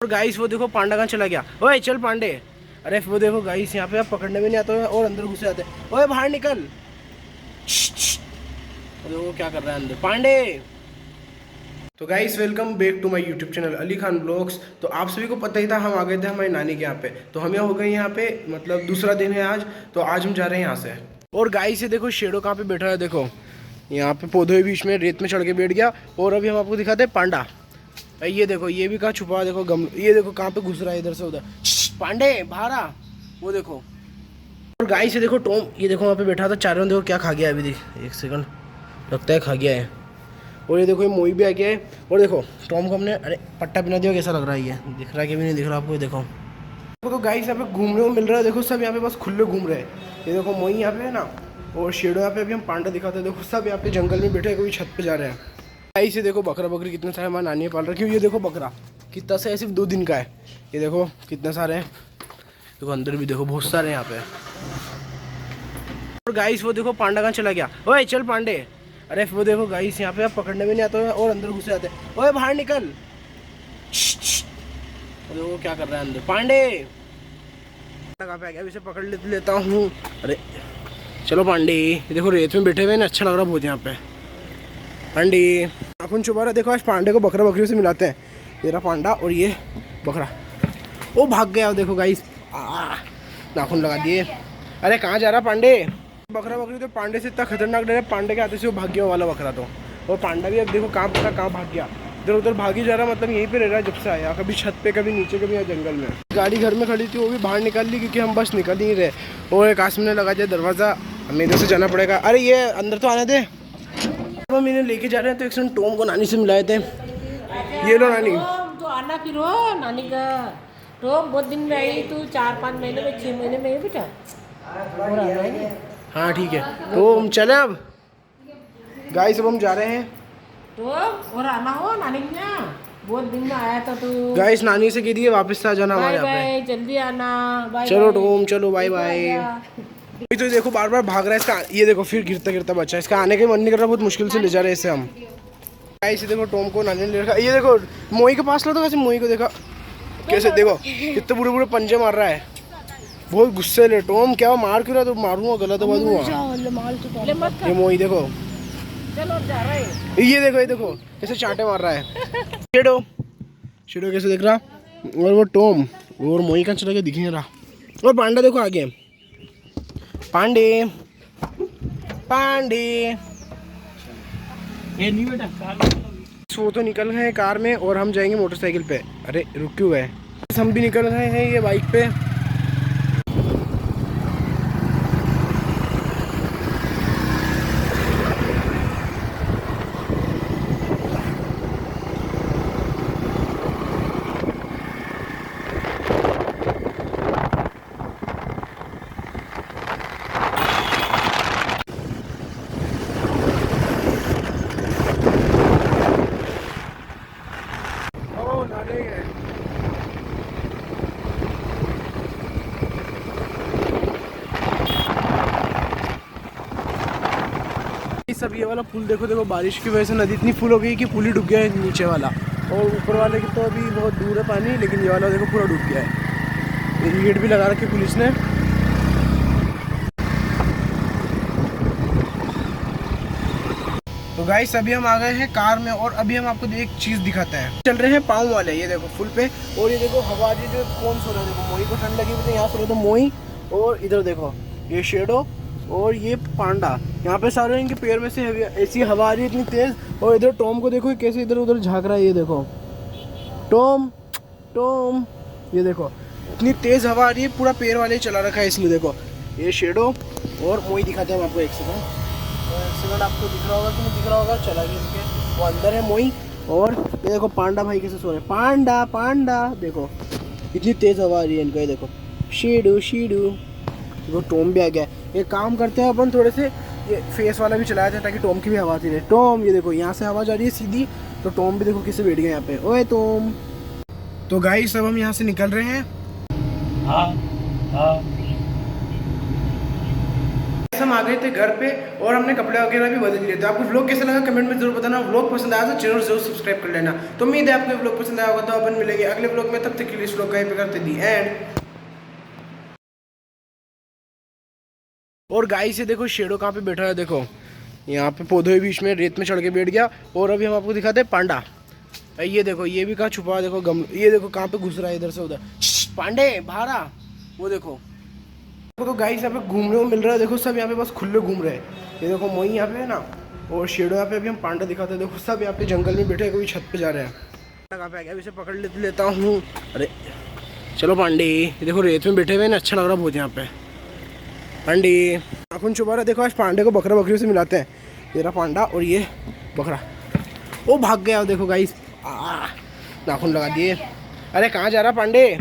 और गाइस वो देखो पांडा कहाँ चला गया। ओए चल पांडे। अरे वो देखो गाइस यहाँ पे आप पकड़ने में नहीं आता और अंदर घुस जाते। ओए बाहर निकल। वो क्या कर रहा है अंदर पांडे। तो guys welcome back to my YouTube channel Ali Khan vlogs. तो आप सभी को पता ही था हम आ गए थे हमारी नानी के यहाँ पे। तो हम यहाँ हो गए यहाँ पे मतलब दूसरा दिन है आज। तो आज हम जा रहे हैं यहाँ से। और गाइस ये देखो शेडो कहाँ पे बैठा है। देखो यहाँ पे पौधों के बीच में रेत में चढ़ के बैठ गया। और अभी हम आपको दिखाते हैं पांडा। ये देखो ये भी कहाँ छुपा है। देखो ये देखो कहाँ पे घुस रहा है इधर से उधर। पांडे बाहर आ। वो देखो। और गाइस ये देखो टॉम। ये देखो वहाँ पे बैठा था चारों। देखो क्या खा गया अभी। देख एक सेकंड लगता है खा गया है। और ये देखो ये मोई भी आ गया है। और देखो टॉम को हमने अरे पट्टा पिला दिया। कैसा लग रहा है ये दिख रहा है कि भी नहीं दिख रहा आपको। ये देखो तो गाइस यहाँ पे घूमने को मिल रहा है। देखो सब यहाँ पे बस खुले घूम रहे हैं। ये देखो मोई यहाँ पे है ना और शेडो यहाँ पे। अभी हम पांडा दिखाते हैं। देखो सब यहाँ पे जंगल में बैठे कोई छत पे जा रहे हैं। गाइस ये देखो बकरा बकरी कितने सारे हमारी नानी पाल रखी है। ये देखो बकरा कितना सा है सिर्फ 2 दिन का है। ये देखो कितने सारे हैं। देखो अंदर भी देखो बहुत सारे यहाँ पे। और गाइस वो देखो पांडा कहाँ चला गया। ओए चल पांडे। अरे वो देखो गाइस यहाँ पे आप पकड़ने में नहीं आता और अंदर घुस जाते। ओए बाहर निकल। अरे वो क्या कर रहा है अंदर पांडे। कहाँ पे आ गया। इसे पकड़ लेता हूँ। अरे चलो पांडे। ये देखो रेत में बैठे हुए ना अच्छा लग रहा बहुत यहाँ पे। पांडे नाखून छुपा रहा। देखो आज पांडे को बकरा बकरियों से मिलाते हैं। ये रहा पांडा और ये बकरा। वो भाग गया देखो गाइस। नाखून लगा दिए। अरे कहाँ जा रहा पांडे। बकरा बकरी तो पांडे से इतना खतरनाक डर है। पांडे के हाथ से वो भाग गया वाला बकरा तो। और पांडा भी अब देखो कहाँ पता कहाँ भाग गया। इधर उधर भाग ही जा रहा। मतलब यहीं पे रह रहा है जब से आया। कभी छत पे कभी नीचे कभी यहाँ जंगल में। गाड़ी घर में खड़ी थी वो भी बाहर निकाल ली क्योंकि हम बस निकल ही रहे। और एक आसमान ने लगा दिया दरवाज़ा। हमें इधर से जाना पड़ेगा। अरे ये अंदर तो आने दे। हम इन्हें लेके जा रहे हैं तो एक समय टॉम को नानी से मिलाए थे। ये लो नानी तो आना फिर हो नानी का। तो बहुत दिन में आई तू 4-5 महीने में 6 महीने में बेटा। और आना है। हाँ ठीक है तो हम चले अब। गाइस अब हम जा रहे हैं। तो और आना हो नानी के यहाँ। बहुत दिन में आया था तू। गाइस नानी से कह दिए वापस से आ जाना हमारे बाय यहाँ पे। बाय जल्दी आना। बाय चलो बाय। टॉम चलो बाय बाय। तो देखो बार बार भाग रहा है इसका। ये देखो फिर गिरता गिरता बच्चा। इसका आने का मन नहीं कर रहा। बहुत मुश्किल से ले जा रहे हैं इसे हम। गाइस देखो टॉम को नानी ने ले रखा। ये देखो मोई के पास लो तो वैसे मोई को देखा कैसे। देखो कितने बुरे बुरे पंजे मार रहा है। बहुत गुस्से ले टॉम। क्या मार क्यों रहा तो मारूंगा गलत आवाज दूंगा। ये मोई देखो। चलो जा रहे। ये देखो कैसे चांटे मार रहा है। शेडो शेडो कैसे देख रहा। और वो टॉम और मोई का चला के दिख नहीं रहा। और पांडा देखो आगे। पांडे पांडे ये नहीं बेटा। वो तो निकल गए कार में और हम जाएंगे मोटरसाइकिल पे। अरे रुक क्यों गए। हम भी निकल रहे हैं ये बाइक पे। सब ये वाला पुल देखो। देखो बारिश की वजह से नदी इतनी फुल हो गई कि पुल ही डूब गया है नीचे वाला। और ऊपर वाले की तो अभी बहुत दूर है पानी। लेकिन ये वाला देखो पूरा डूब गया है। गेट भी लगा रखी पुलिस ने। तो गाइस अभी हम आ गए हैं कार में और अभी हम आपको एक चीज़ दिखाते हैं। चल रहे हैं पाँव वाले। ये देखो फुल पे। और ये देखो हवा जी जो कौन सो रहा है। देखो मोई को ठंड लगी हुई थी। यहाँ सो रहे थे मोई। और इधर देखो ये शेडो और ये पांडा। यहाँ पे सारे इनके पैर में से ऐसी हवा आ रही है इतनी तेज। और इधर टॉम को देखो कैसे इधर उधर झाँक रहा है। ये देखो टॉम टॉम। ये देखो इतनी तेज हवा आ रही है। पूरा पैर वाले ही चला रखा है इसलिए। देखो ये शेडो और मोई दिखाते हैं हम आपको। एक सेकंड आपको दिख रहा होगा कि नहीं दिख रहा होगा। चला गया इसके वो अंदर है मोई। और ये देखो पांडा भाई कैसे सो रहे हैं। पांडा पांडा देखो इतनी तेज हवा आ रही है इनका। ये देखो शीडू शीडू। वो टॉम भी आ गया। एक काम करते हैं अपन थोड़े से ये फेस वाला भी चलाया था ताकि टॉम की भी हवा आती रहे। टॉम ये देखो यहाँ से हवा जा रही है सीधी। तो टॉम भी देखो किससे बैठ गया यहाँ पे। ओए टॉम। तो गाइस सब हम यहाँ से निकल रहे हैं। हाँ हम आ गए थे घर पे और हमने कपड़े वगैरह भी बदल लिए थे। आपको व्लॉग कैसा लगा कमेंट में जरूर बताना। व्लॉग पसंद आया तो चैनल जरूर सब्सक्राइब कर लेना। तो उम्मीद है आपको व्लॉग पसंद आया होगा। तो अपन मिलेंगे अगले व्लॉग में, तब तक के लिए इस व्लॉग का यहीं पे करते दी एंड। और गाइस ये देखो शेडो कहाँ पे बैठा है, देखो यहाँ पे पौधों के बीच में रेत में चढ़ के बैठ गया। और अभी हम आपको दिखाते हैं पांडा। ये देखो ये भी कहाँ छुपा है, देखो ये देखो कहाँ पे घुस रहा है इधर से उधर। पांडे बाहर आ, वो देखो। तो गाइस यहाँ पे घूमने को मिल रहा है, देखो सब यहाँ पे बस खुले घूम रहे हैं। ये देखो मोई यहाँ पे है ना, और शेडो यहाँ पे। अभी हम पांडा दिखाते हैं, देखो सब यहाँ पे जंगल में बैठे हैं, कोई छत पे जा रहे हैं। कहाँ पे आ गया, अभी से पकड़ लेता हूँ। अरे चलो पांडे, ये देखो रेत में बैठे हुए हैं, अच्छा लग रहा बहुत यहाँ पे। पांडे नाखून छुपा रहा है, देखो आज पांडे को बकरा बकरियों से मिलाते हैं। ये रहा पांडा और ये बकरा, वो भाग गया देखो गाइस, नाखून लगा दिए। अरे कहाँ जा रहा पांडे।